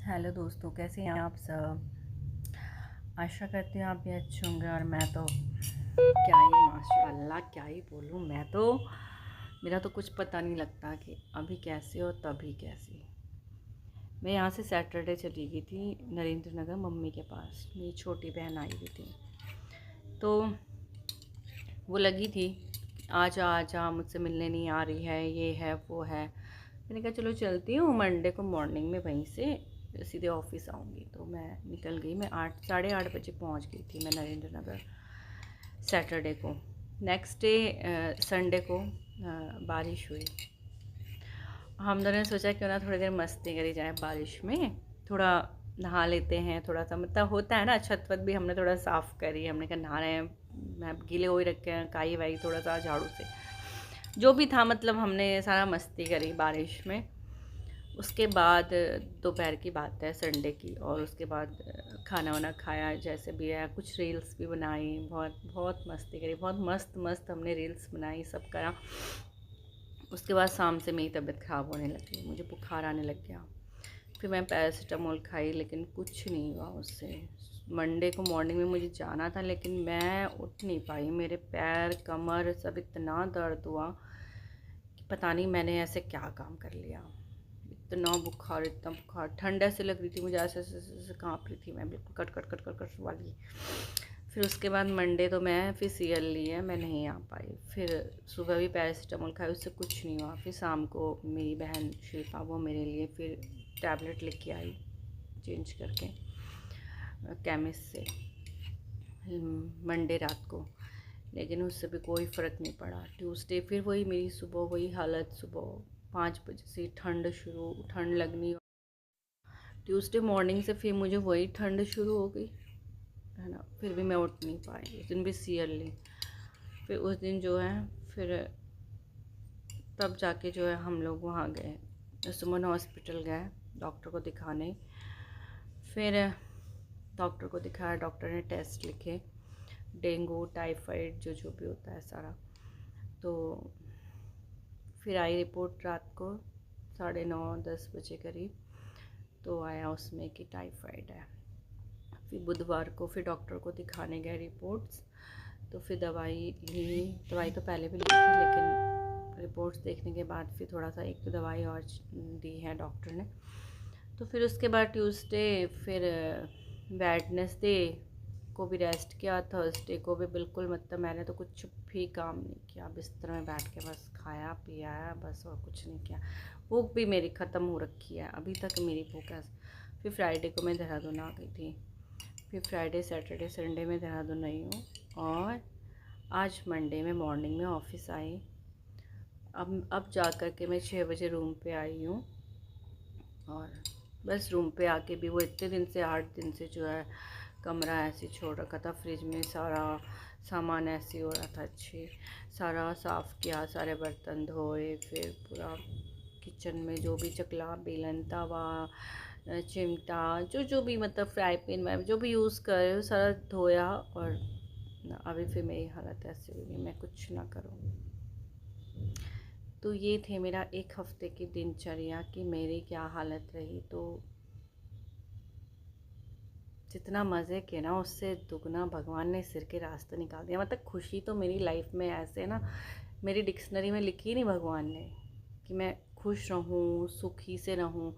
Hello दोस्तों, कैसे हैं आप सब। आशा करती हूँ आप भी अच्छे होंगे। और मैं तो क्या ही माशाल्लाह क्या ही बोलूँ। मेरा तो कुछ पता नहीं लगता कि अभी कैसे और तभी कैसे। मैं यहाँ से सैटरडे चली गई थी नरेंद्र नगर मम्मी के पास। मेरी छोटी बहन आई हुई थी तो वो लगी थी आजा आजा मुझसे मिलने नहीं आ रही है, ये है वो है। मैंने कहा चलो चलती हूँ, मंडे को मॉर्निंग में वहीं से सीधे ऑफिस आऊँगी। तो मैं निकल गई। मैं 8 साढ़े 8 बजे पहुँच गई थी मैं नरेंद्र नगर सैटरडे को। नेक्स्ट डे संडे को बारिश हुई। हम दोनों ने सोचा क्यों ना थोड़ी देर मस्ती करी जाए बारिश में, थोड़ा नहा लेते हैं। थोड़ा सा मतलब होता है ना, छत वत भी हमने थोड़ा साफ़ करी। हमने कहा नहा रहे हैं, मैं गीले हो ही रखे हैं, काई वाई थोड़ा सा झाड़ू से जो भी था, मतलब हमने सारा मस्ती करी बारिश में। उसके बाद दोपहर की बात है संडे की, और उसके बाद खाना वाना खाया जैसे भी है, कुछ रील्स भी बनाई। बहुत बहुत मस्ती करी, बहुत मस्त मस्त हमने रील्स बनाई, सब करा। उसके बाद शाम से मेरी तबीयत ख़राब होने लगी, मुझे बुखार आने लग गया। फिर मैं पैरासीटामोल खाई लेकिन कुछ नहीं हुआ उससे। मंडे को मॉर्निंग में मुझे जाना था लेकिन मैं उठ नहीं पाई। मेरे पैर कमर सब इतना दर्द हुआ कि पता नहीं मैंने ऐसे क्या काम कर लिया। इतना बुखार, ठंड ऐसे लग रही थी मुझे, ऐसे काँप रही थी मैं, बिल्कुल cut cut cut cut cut वाली। फिर उसके बाद मंडे तो मैं फिर सीएल ली है, मैं नहीं आ पाई। फिर सुबह भी पैरासीटामोल खाई, उससे कुछ नहीं हुआ। फिर शाम को मेरी बहन शिल्पा वो मेरे लिए फिर टैबलेट लेके आई चेंज करके केमिस्ट से मंडे रात को। लेकिन उससे भी कोई फ़र्क नहीं पड़ा। ट्यूसडे फिर वही मेरी सुबह वही हालत, सुबह 5 बजे से ठंड लगनी। ट्यूसडे मॉर्निंग से फिर मुझे वही ठंड शुरू हो गई है ना। फिर भी मैं उठ नहीं पाई, उस दिन भी सीएल ली। फिर उस दिन जो है फिर तब जाके जो है हम लोग वहाँ गए, सुमन हॉस्पिटल गए डॉक्टर को दिखाने। फिर डॉक्टर को दिखाया, डॉक्टर ने टेस्ट लिखे, डेंगू टाइफाइड जो जो भी होता है सारा। तो फिर आई रिपोर्ट रात को 9:30-10 बजे करीब। तो आया उसमें कि टाइफाइड है। फिर बुधवार को फिर डॉक्टर को दिखाने गए रिपोर्ट्स। तो फिर दवाई ली, दवाई तो पहले भी ली थी लेकिन रिपोर्ट्स देखने के बाद फिर थोड़ा सा एक दवाई और दी है डॉक्टर ने। तो फिर उसके बाद ट्यूसडे फिर वेडनेसडे को भी रेस्ट किया, थर्सडे को भी बिल्कुल, मतलब मैंने तो कुछ भी काम नहीं किया, बिस्तर में बैठ के बस खाया पिया बस, और कुछ नहीं किया। भूख भी मेरी ख़त्म हो रखी है अभी तक मेरी भूख है। फिर फ्राइडे को मैं देहरादून आ गई थी। फिर फ्राइडे सैटरडे संडे में देहरादून नहीं हूँ। और आज मंडे में मॉर्निंग में ऑफिस आई। अब जा कर के मैं 6 बजे रूम पे आई हूँ। और बस रूम पे आके भी वो इतने दिन से 8 दिन से जो है कमरा ऐसे छोड़ रखा था, फ्रिज में सारा सामान ऐसे हो रहा था, अच्छे सारा साफ़ किया, सारे बर्तन धोए। फिर पूरा किचन में जो भी चकला बेलन तवा चिमटा जो जो भी मतलब फ्राई पैन में जो भी यूज़ कर रहे हो सारा धोया। और अभी फिर मेरी हालत ऐसी हुई है, मैं कुछ ना करूँ। तो ये थे मेरा एक हफ़्ते की दिनचर्या कि मेरी क्या हालत रही। तो जितना मज़े के ना उससे दुगना भगवान ने सिर के रास्ते निकाल दिया। मतलब खुशी तो मेरी लाइफ में ऐसे ना, मेरी डिक्शनरी में लिखी नहीं भगवान ने कि मैं खुश रहूँ सुखी से रहूँ।